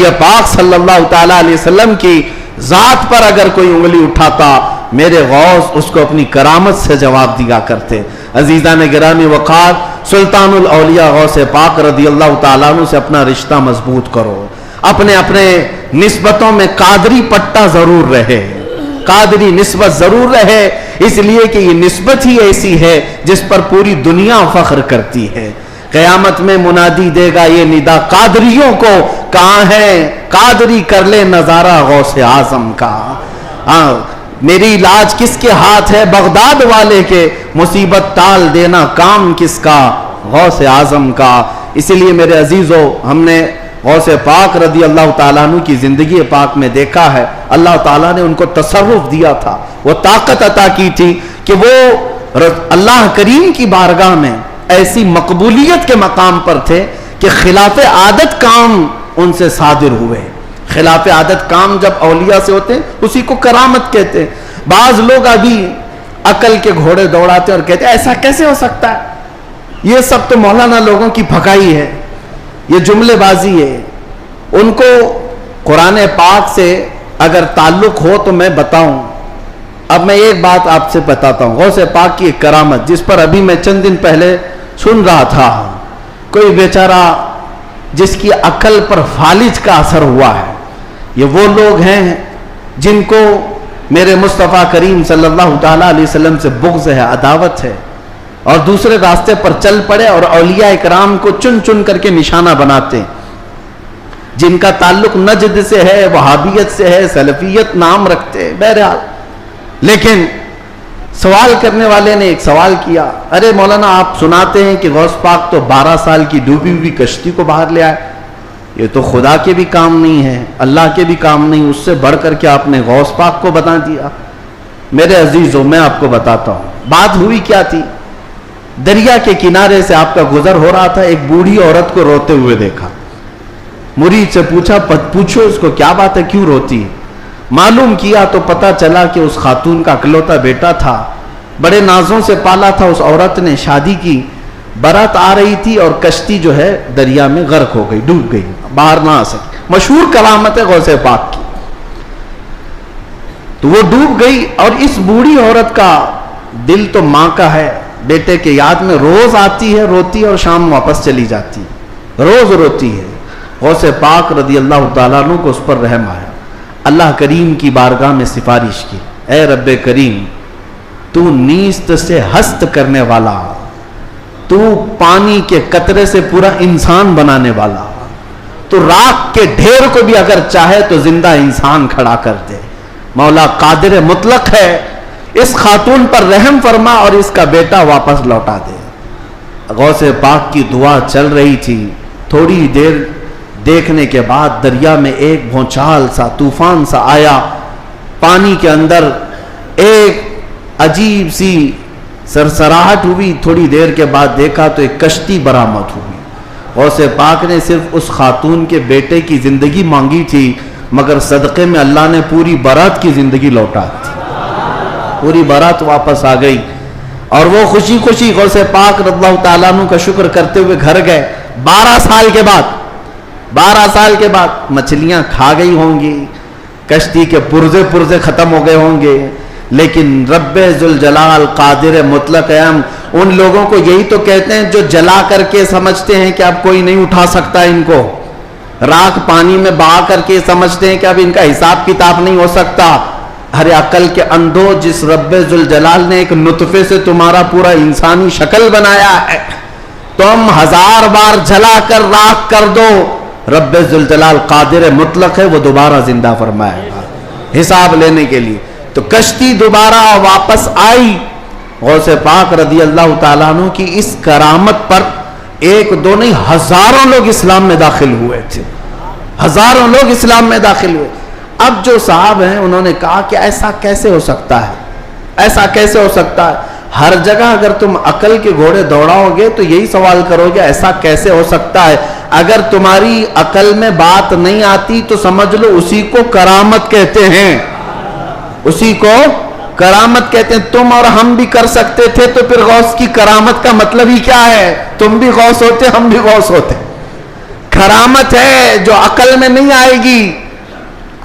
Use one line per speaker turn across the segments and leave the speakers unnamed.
نبی پاک صلی اللہ تعالی علیہ وسلم کی ذات پر اگر کوئی انگلی اٹھاتا میرے غوث اس کو اپنی کرامت سے جواب دیا کرتے۔ عزیزان گرامی وقار، سلطان الاولیاء غوث پاک رضی اللہ تعالیٰ عنہ سے اپنا رشتہ مضبوط کرو۔ اپنے اپنے نسبتوں میں قادری پٹا ضرور رہے، قادری نسبت ضرور رہے، اس لیے کہ یہ نسبت ہی ایسی ہے جس پر پوری دنیا فخر کرتی ہے۔ قیامت میں منادی دے گا یہ ندا قادریوں کو، کہاں ہے قادری کر لے نظارہ غوث اعظم کا۔ میری علاج کس کے ہاتھ ہے؟ بغداد والے کے، مصیبت ٹال دینا کام کس کا؟ غوث اعظم کا۔ اسی لیے میرے عزیزو، ہم نے غوث پاک رضی اللہ تعالیٰ عنہ کی زندگی پاک میں دیکھا ہے، اللہ تعالیٰ نے ان کو تصرف دیا تھا، وہ طاقت عطا کی تھی کہ وہ اللہ کریم کی بارگاہ میں ایسی مقبولیت کے مقام پر تھے کہ خلاف عادت کام ان سے صادر ہوئے۔ خلاف عادت کام جب اولیاء سے ہوتے ہیں اسی کو کرامت کہتے ہیں۔ بعض لوگ ابھی عقل کے گھوڑے دوڑاتے اور کہتے ہیں ایسا کیسے ہو سکتا ہے، یہ سب تو مولانا لوگوں کی بھگائی ہے، یہ جملے بازی ہے۔ ان کو قرآن پاک سے اگر تعلق ہو تو میں بتاؤں۔ اب میں ایک بات آپ سے بتاتا ہوں، غوث پاک کی ایک کرامت جس پر ابھی میں چند دن پہلے سن رہا تھا، کوئی بیچارہ جس کی عقل پر فالج کا اثر ہوا ہے۔ یہ وہ لوگ ہیں جن کو میرے مصطفیٰ کریم صلی اللہ تعالیٰ علیہ وسلم سے بغض ہے، عداوت ہے، اور دوسرے راستے پر چل پڑے اور اولیاء اکرام کو چن چن کر کے نشانہ بناتے ہیں۔ جن کا تعلق نجد سے ہے، وہابیت سے ہے، سلفیت نام رکھتے ہیں، بہرحال۔ لیکن سوال کرنے والے نے ایک سوال کیا، ارے مولانا آپ سناتے ہیں کہ غوث پاک تو 12 سال کی ڈوبی ہوئی کشتی کو باہر لے آئے، یہ تو خدا کے بھی کام نہیں ہے، اللہ کے بھی کام نہیں، اس سے بڑھ کر کے آپ نے غوث پاک کو بتا دیا۔ میرے عزیزوں، میں آپ کو بتاتا ہوں بات ہوئی کیا تھی۔ دریا کے کنارے سے آپ کا گزر ہو رہا تھا، ایک بوڑھی عورت کو روتے ہوئے دیکھا۔ مرید سے پوچھا پوچھو اس کو کیا بات ہے، کیوں روتی ہے؟ معلوم کیا تو پتا چلا کہ اس خاتون کا اکلوتا بیٹا تھا، بڑے نازوں سے پالا تھا، اس عورت نے شادی کی، برات آ رہی تھی اور کشتی جو ہے دریا میں غرق ہو گئی، ڈوب گئی، باہر نہ آ سکی۔ مشہور کرامت ہے غوث پاک کی۔ تو وہ ڈوب گئی اور اس بوڑھی عورت کا دل تو ماں کا ہے، بیٹے کے یاد میں روز آتی ہے، روتی ہے اور شام واپس چلی جاتی ہے، روز روتی ہے۔ غوث پاک رضی اللہ تعالیٰ عنہ کو اس پر رحم آیا، اللہ کریم کی بارگاہ میں سفارش کی، اے رب کریم، تو نیست سے ہست کرنے والا، تو پانی کے قطرے سے پورا انسان بنانے والا، تو راکھ کے ڈھیر کو بھی اگر چاہے تو زندہ انسان کھڑا کر دے، مولا قادر مطلق ہے، اس خاتون پر رحم فرما اور اس کا بیٹا واپس لوٹا دے۔ غوث پاک کی دعا چل رہی تھی، تھوڑی دیر دیکھنے کے بعد دریا میں ایک بھونچال سا، طوفان سا آیا، پانی کے اندر ایک عجیب سی سرسراہٹ ہوئی، تھوڑی دیر کے بعد دیکھا تو ایک کشتی برآمد ہوئی۔ غوث پاک نے صرف اس خاتون کے بیٹے کی زندگی مانگی تھی، مگر صدقے میں اللہ نے پوری برات کی زندگی لوٹا دی، پوری برات واپس آ گئی، اور وہ خوشی خوشی غوث پاک رضی اللہ تعالیٰ عنہ کا شکر کرتے ہوئے گھر گئے۔ 12 سال کے بعد مچھلیاں کھا گئی ہوں گی، کشتی کے پرزے ختم ہو گئے ہوں گے، لیکن رب ذوالجلال قادر مطلق ہے، ان لوگوں کو یہی تو کہتے ہیں جو جلا کر کے سمجھتے ہیں کہ اب کوئی نہیں اٹھا سکتا ان کو، راکھ پانی میں بہا کر کے سمجھتے ہیں کہ اب ان کا حساب کتاب نہیں ہو سکتا۔ ارے عقل کے اندھو، جس رب ذوالجلال نے ایک نطفے سے تمہارا پورا انسانی شکل بنایا ہے، تم 1000 بار جلا کر راکھ کر دو، رب ذوالجلال قادر مطلق ہے، وہ دوبارہ زندہ فرمائے گا حساب لینے کے لیے۔ تو کشتی دوبارہ واپس آئی۔ غوث پاک رضی اللہ تعالیٰ عنہ کی اس کرامت پر ایک دو نہیں، ہزاروں لوگ اسلام میں داخل ہوئے تھے، ہزاروں لوگ اسلام میں داخل ہوئے۔ اب جو صاحب ہیں انہوں نے کہا کہ ایسا کیسے ہو سکتا ہے، ایسا کیسے ہو سکتا ہے؟ ہر جگہ اگر تم عقل کے گھوڑے دوڑاؤ گے تو یہی سوال کرو گے ایسا کیسے ہو سکتا ہے۔ اگر تمہاری عقل میں بات نہیں آتی تو سمجھ لو اسی کو کرامت کہتے ہیں، اسی کو کرامت کہتے ہیں۔ تم اور ہم بھی کر سکتے تھے تو پھر غوث کی کرامت کا مطلب ہی کیا ہے؟ تم بھی غوث ہوتے، ہم بھی غوث ہوتے۔ करामत है जो अकल में नहीं आएगी।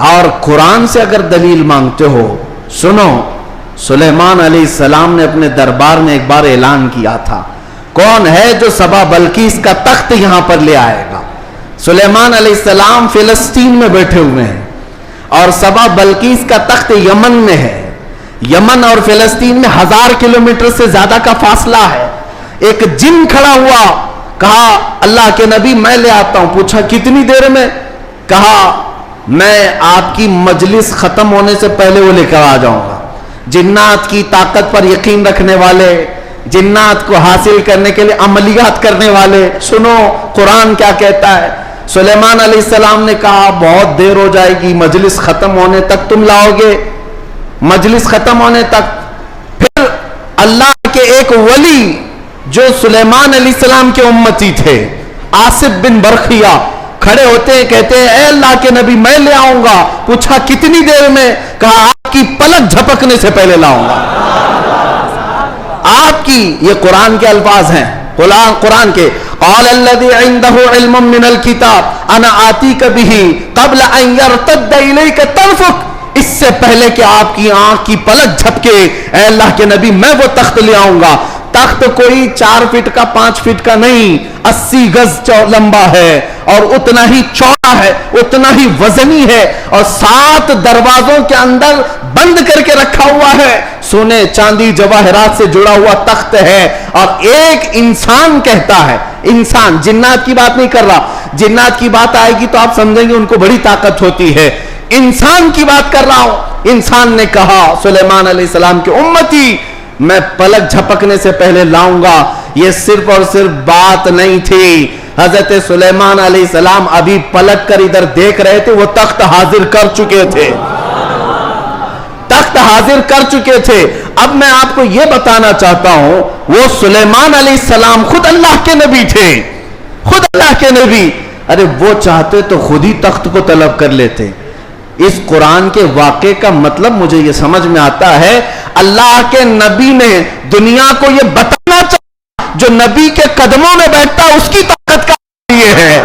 और कुरान से अगर दलील मांगते हो, सुनो, सुलेमान अलैहिस्सलाम ने अपने दरबार में एक बार ऐलान किया था, कौन है जो सबा बल्कीस का तख्त यहां पर ले आएगा। सुलेमान अलैहिस्सलाम फिलिस्तीन में बैठे हुए हैं और सबा बल्कीस का तख्त यमन में है। यमन और फिलिस्तीन में 1000 किलोमीटर से ज्यादा का फासला है। एक जिन खड़ा हुआ, कहा अल्लाह के नबी मैं ले आता हूं। पूछा कितनी देर में? कहा मैं आपकी मजलिस खत्म होने से पहले वो लेकर आ जाऊंगा। जिन्नात की ताकत पर यकीन रखने वाले, जिन्नात को हासिल करने के लिए अमलियात करने वाले, सुनो कुरान क्या कहता है। सुलेमान अलैहिस्सलाम ने कहा बहुत देर हो जाएगी, मजलिस खत्म होने तक तुम लाओगे, मजलिस खत्म होने तक। फिर अल्लाह के एक वली जो सुलेमान अलैहिस्सलाम के उम्मती थे, आसिफ बिन बरखिया, खड़े होते हैं, कहते हैं ए अल्लाह के नबी मैं ले आऊंगा। पूछा कितनी देर में? कहा आपकी पलक झपकने से पहले लाऊंगा। आपकी, ये कुरान के अल्फाज हैं, कुरान के, क़ाल अल्लज़ी इंदहु इल्मुम मिनल किताब अना आतीका बिही क़ब्ल अन यरतद्द इलैका तर्फ़ुक। इससे पहले कि आपकी आंख की पलक झपके, ए अल्लाह के नबी मैं वो तख्त ले आऊंगा। तख्त कोई 4 फीट का 5 फीट का नहीं, 80 गज लंबा है और उतना ही चौड़ा है, उतना ही वजनी है और 7 दरवाजों के अंदर बंद करके रखा हुआ है। सोने चांदी जवाहरात से जुड़ा हुआ तख्त है। और एक इंसान कहता है, इंसान, जिन्नात की बात नहीं कर रहा, जिन्नात की बात आएगी तो आप समझेंगे उनको बड़ी ताकत होती है। इंसान की बात कर रहा हूं। इंसान ने कहा सुलेमान अलैहिस्सलाम के उम्मती मैं पलक झपकने से पहले लाऊंगा। यह सिर्फ और सिर्फ बात नहीं थी, हजरत सुलेमान अलैहिस्सलाम अभी पलट कर इधर देख रहे थे, वो तख्त हाजिर कर चुके थे, तख्त हाजिर कर चुके थे। अब मैं आपको यह बताना चाहता हूं, वो सुलेमान अलैहिस्सलाम खुद अल्लाह के नबी थे, खुद अल्लाह के नबी। अरे वो चाहते तो खुद ही तख्त को तलब कर लेते। इस कुरान के वाक़े का मतलब मुझे यह समझ में आता है, अल्लाह के नबी ने दुनिया को यह बताना चाहा, जो नबी के कदमों में बैठता उसकी ताकत का ये है,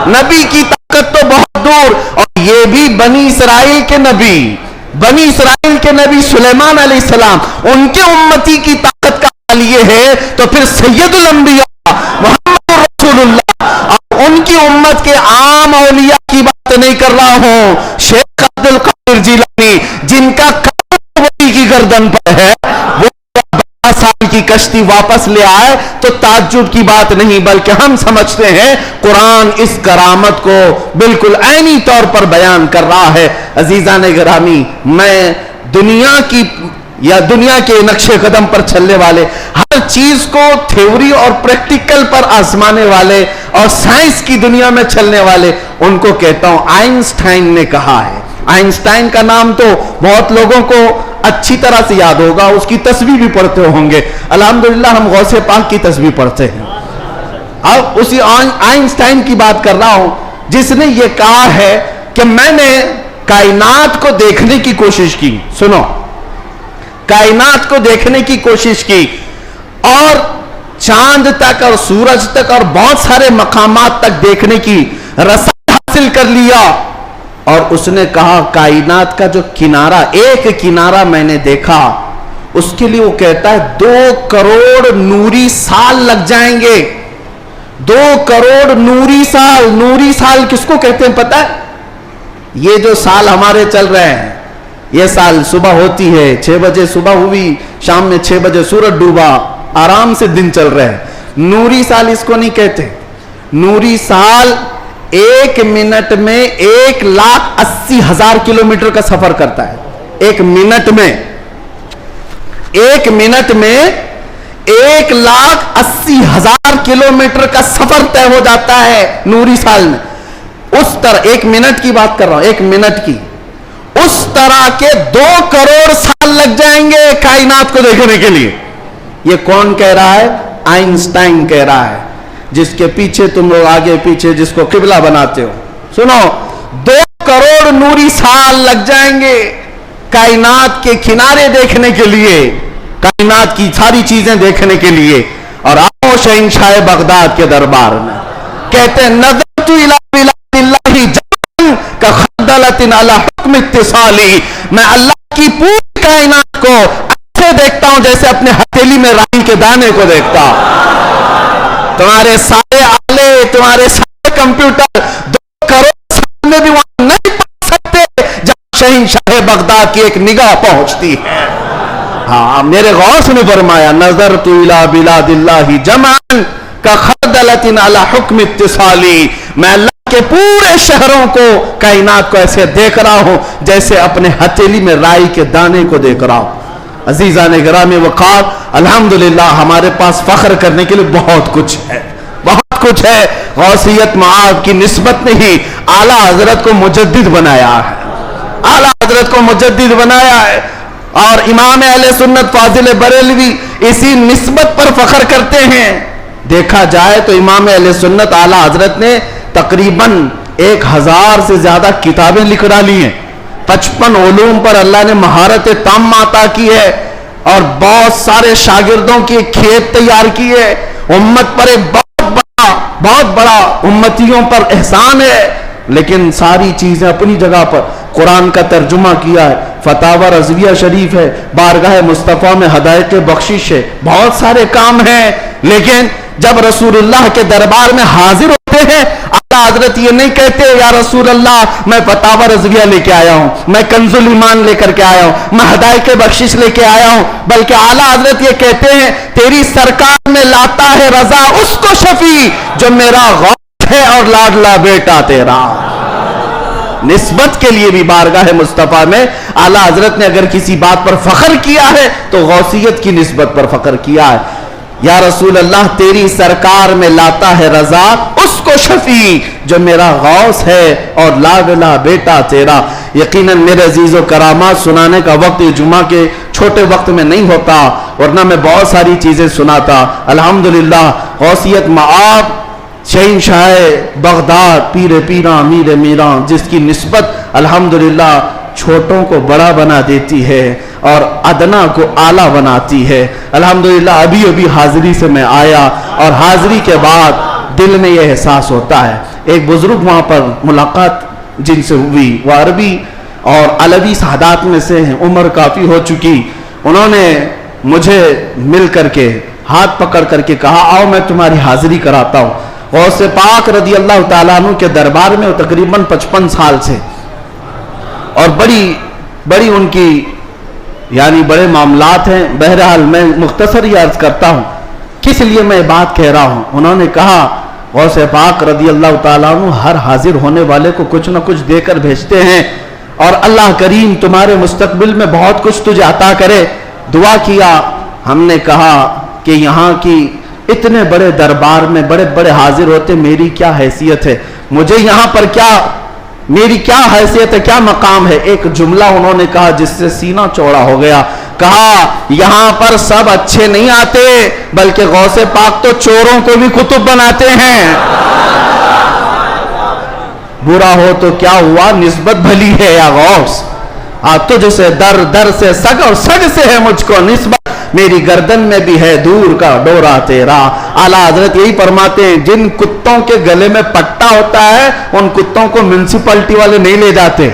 नबी की ताकत तो बहुत दूर। और ये भी बनी इसराइल के नबी, बनी इसराइल के नबी सुलेमान अलैहिस्सलाम, उनके उम्मती की ताकत का हाल ये है, तो फिर सैयदुल अंबिया मुहम्मद रसूलुल्लाह, उनकी उम्मत के आम औलिया की बात नहीं कर रहा हूं। शेख अब्दुल कादिर जिलानी, जिनका वली की गर्दन पर है, वो 12 साल की कश्ती वापस ले आए तो ताज्जुब की बात नहीं, बल्कि हम समझते हैं कुरान इस करामत को बिल्कुल ऐनी तौर पर बयान कर रहा है। अजीजान गिरामी, मैं दुनिया की या दुनिया के नक्शे कदम पर चलने वाले, हर चीज को थ्योरी और प्रैक्टिकल पर आजमाने वाले और साइंस की दुनिया में चलने वाले, उनको कहता हूं आइंस्टाइन ने कहा है। आइंस्टाइन का नाम तो बहुत लोगों को अच्छी तरह से याद होगा, उसकी तस्बीह भी पढ़ते होंगे। अल्हम्दुलिल्लाह हम गौसे पाक की तस्बीह पढ़ते हैं। अब उसी आइंस्टाइन की बात कर रहा हूं, जिसने ये कहा है कि मैंने कायनात को देखने की कोशिश की, सुनो, कायनात को देखने की कोशिश की और चांद तक और सूरज तक और बहुत सारे मकामात तक देखने की रसायन हासिल कर लिया। और उसने कहा कायनात का जो किनारा, एक किनारा मैंने देखा, उसके लिए वो कहता है 2 करोड़ नूरी साल लग जाएंगे। 2 करोड़ नूरी साल। नूरी साल किसको कहते हैं पता है? ये जो साल हमारे चल रहे हैं, ये साल सुबह होती है 6 बजे सुबह हुई, शाम में 6 बजे सूरज डूबा, आराम से दिन चल रहे हैं। नूरी साल इसको नहीं कहते। नूरी साल 1 मिनट में 1,80,000 किलोमीटर का सफर करता है। 1 मिनट में 1,80,000 किलोमीटर का सफर तय हो जाता है नूरी साल में। उस तरह 1 मिनट की बात कर रहा हूं, 1 मिनट की, उस तरह के 2 करोड़ साल लग जाएंगे कायनात को देखने के लिए। ये कौन कह रहा है? आइंस्टाइन कह रहा है, जिसके पीछे तुम लोग आगे पीछे जिसको किबला बनाते हो। सुनो, 2 करोड़ नूरी साल लग जाएंगे कायनात के किनारे देखने के लिए, कायनात की सारी चीजें देखने के लिए। और आओ शहंशाह बगदाद के दरबार में, कहते हैं नज़रतु खरदलतिन अला हुक्म इत्तिसाली, मैं अल्लाह की पूरी कायनात को ऐसे देखता हूं जैसे अपने हथेली में राई के दाने को देखता। तुम्हारे सारे आले, तुम्हारे सारे कंप्यूटर 2 करोड़ साल में भी वहां नहीं पहुंच सकते जहां शहंशाह बगदाद की एक निगाह पहुंचती है। हाँ, मेरे गौस ने फरमाया नजर तु इला बिलादिल्लाहि जमान का खरदलतिन अला हुक्म इत्तिसाली, मैं अल्लाह के पूरे शहरों को, कायनात को ऐसे देख रहा हूं जैसे अपने हथेली में राई के दाने को देख रहा हूं। अजीज़ान गिरामी वक़ार, अल्हम्दुलिल्लाह हमारे पास फख्र करने के लिए बहुत कुछ है, बहुत कुछ है। गौसियत मआब की निस्बत ने ही आला हजरत को मुजद्दिद बनाया है, आला हजरत को मुजद्दिद बनाया है। और इमाम अहले सुन्नत फाजिल बरेलवी इसी निस्बत पर फख्र करते हैं। देखा जाए तो इमाम अहले सुन्नत आला हजरत ने तकरीबन 1000 से ज्यादा किताबें लिख डाली हैं। 55 उलूम पर अल्लाह ने महारत ताम अता की है और बहुत सारे शागिर्दों की खेत तैयार की है। उम्मत पर एक बहुत बड़ा उम्मतियों पर एहसान है, लेकिन सारी चीजें अपनी जगह पर। कुरान का तर्जुमा किया है, फतावा रज़विया शरीफ है, बारगाह मुस्तफ़ा में हदायत बख्शिश है, बहुत सारे काम हैं। लेकिन जब रसूलुल्लाह के दरबार में हाजिर होते हैं, आला हजरत ये नहीं कहते या रसूल अल्लाह मैं फतावा रज़विया लेके आया हूं, मैं कंजुल ईमान लेकर के आया हूं, मैं हदायत बख्शिश लेके आया हूं, बल्कि आला हजरत ये कहते हैं तेरी सरकार में लाता है रजा उसको शफी जो मेरा गौस है और लाडला बेटा तेरा। निस्बत के लिए भी बारगाह मुस्तफ़ा में आला हजरत ने अगर किसी बात पर फख्र किया है तो गौसियत की निस्बत पर फख्र किया है। या रसूल अल्लाह तेरी सरकार में लाता है रजा उसको शफी जो मेरा गौस है और लाडला बेटा तेरा। यकीनन मेरे अजीज़ो करामात सुनाने का वक्त जुमा के छोटे वक्त में नहीं होता, वरना मैं बहुत सारी चीजें सुनाता। अल्हम्दुलिल्लाह गौसियत मआब शहंशाह बगदाद पीरे पीरा मीरे मीरा जिसकी निस्बत अल्हम्दुलिल्लाह छोटों को बड़ा बना देती है और अदना को आला बनाती है। अल्हम्दुलिल्लाह अभी अभी हाजिरी से मैं आया और हाजिरी के बाद दिल में यह एहसास होता है। एक बुजुर्ग वहाँ पर मुलाकात जिनसे हुई, वह अरबी और अलवी सादात में से हैं, उम्र काफ़ी हो चुकी। उन्होंने मुझे मिल करके हाथ पकड़ करके कहा आओ मैं तुम्हारी हाजिरी कराता हूँ। गौसे पाक रदी अल्लाह ताला अन्हु के दरबार में तकरीबन 55 साल से, और बड़ी उनकी यानी बड़े मामलात हैं। बहरहाल मैं मुख्तसर ही अर्ज करता हूँ किस लिए मैं बात कह रहा हूँ। उन्होंने कहा गौसे पाक रदी अल्लाह ताला अन्हु हर हाजिर होने वाले को कुछ न कुछ देकर भेजते हैं और अल्लाह करीम तुम्हारे मुस्तकबिल में बहुत कुछ तुझे अता करे। दुआ किया। हमने कहा कि यहाँ की इतने बड़े दरबार में बड़े बड़े हाजिर होते, मेरी क्या हैसियत है, मुझे यहाँ पर क्या, मेरी क्या हैसियत है, क्या मकाम है। एक जुमला उन्होंने कहा जिससे सीना चौड़ा हो गया। कहा यहाँ पर सब अच्छे नहीं आते बल्कि गौसे पाक तो चोरों को भी कुतुब बनाते हैं। बुरा हो तो क्या हुआ, निस्बत भली है या गौस। तुझसे दर दर से सग और सग से है मुझको निस्बत, मेरी गर्दन में भी है दूर का डोरा तेरा। आला हजरत यही फरमाते हैं जिन कुत्तों के गले में पट्टा होता है उन कुत्तों को म्युनिसिपैलिटी वाले नहीं ले जाते,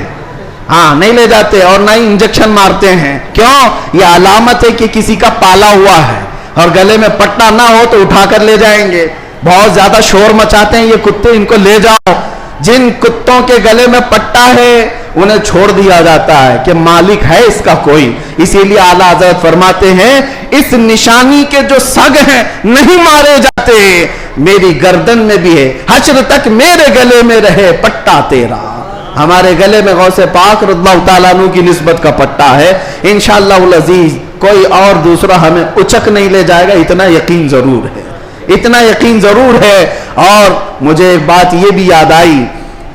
हाँ नहीं ले जाते, और ना ही इंजेक्शन मारते हैं। क्यों? ये अलामत है कि किसी का पाला हुआ है, और गले में पट्टा ना हो तो उठाकर ले जाएंगे। बहुत ज्यादा शोर मचाते हैं ये कुत्ते, इनको ले जाओ। जिन कुत्तों के गले में पट्टा है उन्हें छोड़ दिया जाता है कि मालिक है इसका कोई। इसीलिए आला हज़रत फरमाते हैं इस निशानी के जो सग हैं नहीं मारे जाते, मेरी गर्दन में भी है, हश्र तक मेरे गले में रहे पट्टा तेरा। हमारे गले में गौसे पाक रज़ियल्लाहु ताला अन्हु की निस्बत का पट्टा है। इंशाअल्लाह अज़ीज़ कोई और दूसरा हमें उचक नहीं ले जाएगा, इतना यकीन जरूर है, इतना यकीन जरूर है। और मुझे एक बात ये भी याद आई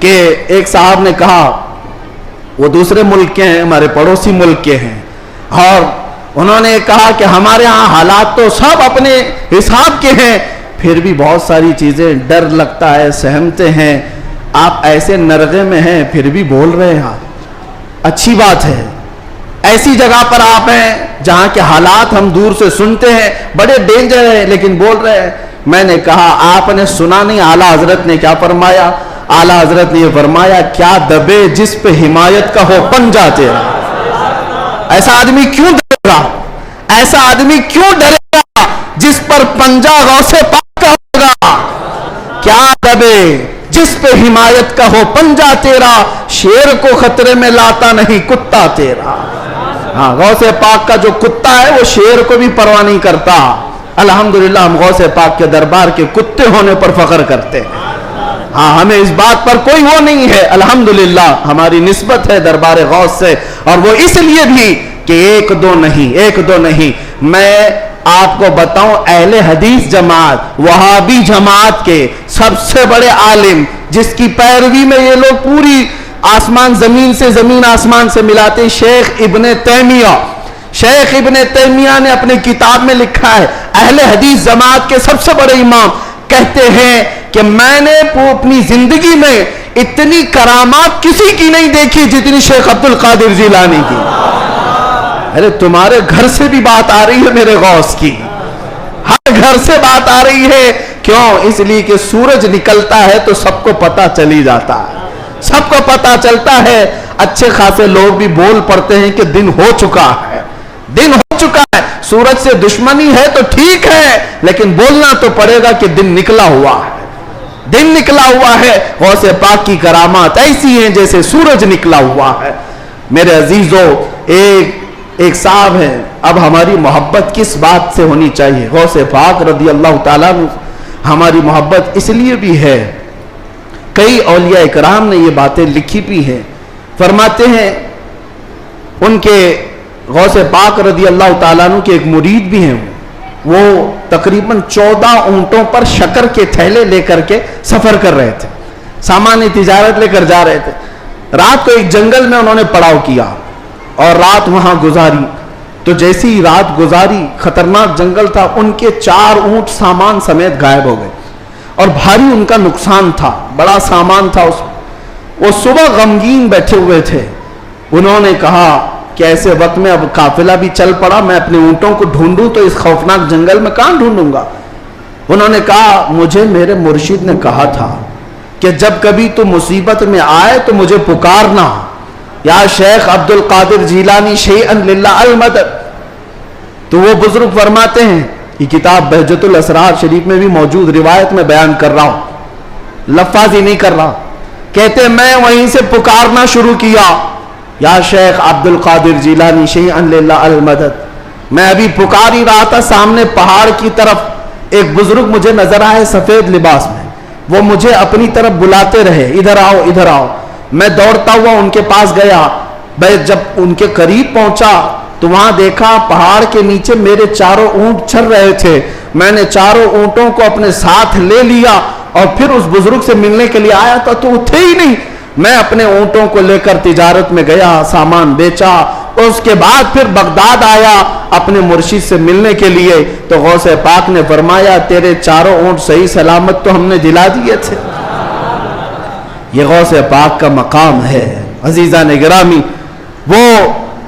कि एक साहब ने कहा, वो दूसरे मुल्क के हैं, हमारे पड़ोसी मुल्क के हैं, और उन्होंने कहा कि हमारे यहाँ हालात तो सब अपने हिसाब के हैं, फिर भी बहुत सारी चीज़ें डर लगता है, सहमते हैं। आप ऐसे नरगे में हैं फिर भी बोल रहे हैं, आप अच्छी बात है। ऐसी जगह पर आप हैं जहाँ के हालात हम दूर से सुनते हैं, बड़े डेंजर है, लेकिन बोल रहे हैं। मैंने कहा आपने सुना नहीं आला हजरत ने क्या फरमाया। आला हजरत ने फरमाया, क्या दबे जिस पे हिमायत का हो पंजा तेरा। ऐसा आदमी क्यों डरेगा, ऐसा आदमी क्यों डरेगा जिस पर पंजा गौसे पाक का होगा। क्या दबे जिस पे हिमायत का हो पंजा तेरा, शेर को खतरे में लाता नहीं कुत्ता तेरा। हाँ, गौसे पाक का जो कुत्ता है वो शेर को भी परवाह नहीं करता। अल्हम्दुलिल्लाह हम गौसे पाक के दरबार के कुत्ते होने पर फख्र करते हैं। हाँ, हमें इस बात पर कोई वो नहीं है, अल्हम्दुलिल्लाह हमारी निस्बत है दरबार गौस से, और वो इसलिए भी कि एक दो नहीं। मैं आपको बताऊं, अहले हदीस जमात, वहाबी जमात के सबसे बड़े आलिम, जिसकी पैरवी में ये लोग पूरी आसमान जमीन से, जमीन आसमान से मिलाते, शेख इब्ने तैमिया ने अपने किताब में लिखा है, अहले हदीस जमात के सबसे बड़े इमाम कहते हैं कि मैंने अपनी जिंदगी में इतनी करामात किसी की नहीं देखी जितनी शेख अब्दुल कादिर जिलानी की। अरे तुम्हारे घर से भी बात आ रही है मेरे गौस की, हर घर से बात आ रही है। क्यों? इसलिए कि सूरज निकलता है तो सबको पता चली जाता है, सबको पता चलता है। अच्छे खासे लोग भी बोल पड़ते हैं कि दिन हो चुका है, दिन हो चुका है। सूरज से दुश्मनी है तो ठीक है, लेकिन बोलना तो पड़ेगा कि दिन निकला हुआ है, दिन निकला हुआ है। गौसे पाक की करामात ऐसी हैं जैसे सूरज निकला हुआ है। मेरे अजीजों, एक साहब है, अब हमारी मोहब्बत किस बात से होनी चाहिए? गौसे पाक रदी अल्लाह ताला अन्हु हमारी मोहब्बत इसलिए भी है, कई औलिया इकराम ने ये बातें लिखी भी हैं। फरमाते हैं, उनके गौसे पाक रदी अल्लाह ताला अन्हु के एक मुरीद भी हैं, वो तकरीबन 14 ऊंटों पर शक्कर के थैले लेकर के सफर कर रहे थे, सामान्य तिजारत लेकर जा रहे थे। रात को एक जंगल में उन्होंने पड़ाव किया और रात वहां गुजारी। तो जैसी ही रात गुजारी, खतरनाक जंगल था, उनके 4 ऊंट सामान समेत गायब हो गए और भारी उनका नुकसान था, बड़ा सामान था उसमें। वो सुबह गमगीन बैठे हुए थे। उन्होंने कहा कि ऐसे वक्त में अब काफिला भी चल पड़ा, मैं अपने ऊंटों को ढूंढूं तो इस खौफनाक जंगल में कहां ढूंढूंगा। उन्होंने कहा, मुझे मेरे मुर्शिद ने कहा था कि जब कभी तू मुसीबत में आए तो मुझे पुकारना, या शेख अब्दुल कादिर जिलानी शैअन लिल्लाह अल मदद। तो वो बुजुर्ग फरमाते हैं, ये किताब बहजतुल असरार शरीफ में भी मौजूद, रिवायत में बयान कर रहा हूं, लफ्ज़ी नहीं कर रहा। कहते मैं वहीं से पुकारना शुरू किया, या शेख अब्दुल कादिर जिलानी शैअन लिल्लाह अल मदद। मैं अभी पुकार ही रहा था, सामने पहाड़ की तरफ एक बुजुर्ग मुझे नजर आए सफेद लिबास में। वो मुझे अपनी तरफ बुलाते रहे, इधर आओ इधर आओ। मैं दौड़ता हुआ उनके पास गया। मैं जब उनके करीब पहुंचा तो वहां देखा पहाड़ के नीचे मेरे 4 ऊंट चल रहे थे। मैंने 4 ऊंटों को अपने साथ ले लिया और फिर उस बुजुर्ग से मिलने के लिए आया था, तो वो थे ही नहीं। मैं अपने ऊंटों को लेकर तिजारत में गया, सामान बेचा, और उसके बाद फिर बगदाद आया अपने मुर्शिद से मिलने के लिए। तो गौसे पाक ने फरमाया, तेरे 4 ऊंट सही सलामत तो हमने दिला दिए थे। ये गौसे पाक का मकाम है। अजीजा ने गिरामी, वो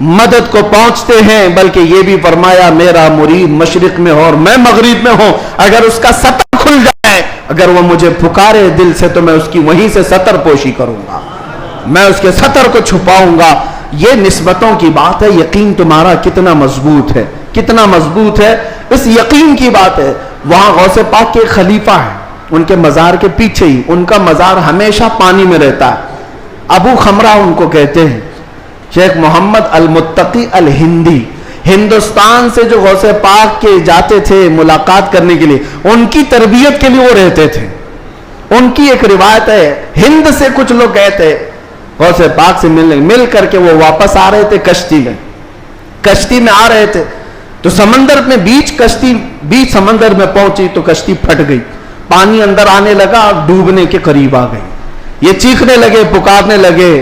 मदद को पहुंचते हैं, बल्कि ये भी फरमाया, मेरा मुरीद मशरिक में हो और मैं मगरिब में हूं, अगर उसका सतर खुल जाए, अगर वो मुझे पुकारे दिल से, तो मैं उसकी वहीं से सतर पोशी करूंगा, मैं उसके सतर को छुपाऊंगा। ये निस्बतों की बात है। यकीन तुम्हारा कितना मजबूत है, कितना मजबूत है, इस यकीन की बात है। वहां गौसे पाक के खलीफा है, उनके मजार के पीछे ही, उनका मजार हमेशा पानी में रहता है। अबू खमरा उनको कहते हैं। शेख मोहम्मद अल मुत्तकी अल हिंदी, हिंदुस्तान से जो गौसे पाक के जाते थे मुलाकात करने के लिए, उनकी तरबियत के लिए वो रहते थे। उनकी एक रिवायत है, हिंद से कुछ लोग गए थे गौसे पाक से मिलने, मिल करके वो वापस आ रहे थे कश्ती में आ रहे थे, तो समंदर में बीच समंदर में पहुंची तो कश्ती फट गई, पानी अंदर आने लगा, डूबने के करीब आ गई। ये चीखने लगे, पुकारने लगे,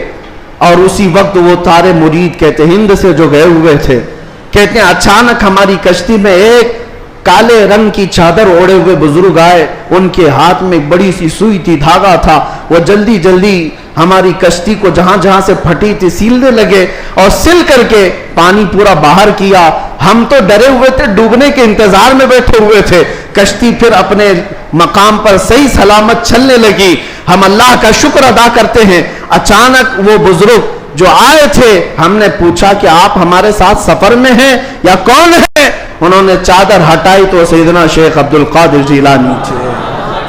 और उसी वक्त वो तारे मुरीद कहते, हिंद से जो गए हुए थे, कहते हैं अचानक हमारी कश्ती में एक काले रंग की चादर ओढ़े हुए बुजुर्ग आए। उनके हाथ में एक बड़ी सी सुई थी, धागा था। वो जल्दी जल्दी हमारी कश्ती को जहां जहां से फटी थी सीलने लगे, और सिल करके पानी पूरा बाहर किया। हम तो डरे हुए थे, डूबने के इंतजार में बैठे हुए थे। कश्ती फिर अपने मकाम पर सही सलामत चलने लगी। ہم اللہ کا شکر ادا کرتے ہیں. اچانک وہ بزرگ جو آئے تھے, ہم نے پوچھا کہ آپ ہمارے ساتھ سفر میں ہیں یا کون ہیں؟ انہوں نے چادر ہٹائی تو سیدنا شیخ عبد القادر جیلانی تھے.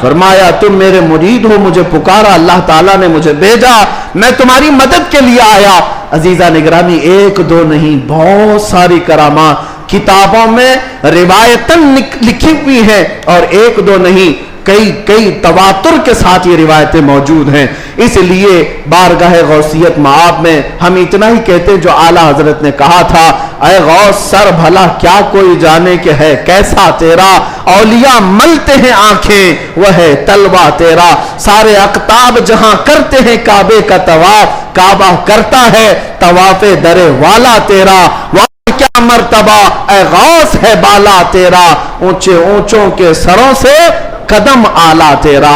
فرمایا تم میرے مرید ہو, مجھے پکارا, اللہ تعالیٰ نے مجھے بھیجا, میں تمہاری مدد کے لیے آیا. عزیزہ نگرامی, ایک دو نہیں, بہت ساری کرامات کتابوں میں روایتاً لکھی ہوئی ہیں, اور ایک دو نہیں, کئی تواتر کے ساتھ یہ روایتیں موجود ہیں. اس لیے بارگاہ غوثیت مآب میں ہم اتنا ہی کہتے ہیں جو اعلیٰ حضرت نے کہا تھا, اے غوث سر بھلا کیا کوئی جانے کہ ہے کیسا تیرا, اولیاء ملتے ہیں آنکھیں وہ ہے تلوہ تیرا, سارے اقطاب جہاں کرتے ہیں کعبے کا طواف, کعبہ کرتا ہے طواف در والا تیرا, کیا مرتبہ اے غوث ہے بالا تیرا, اونچے اونچوں کے سروں سے قدم آلہ تیرا.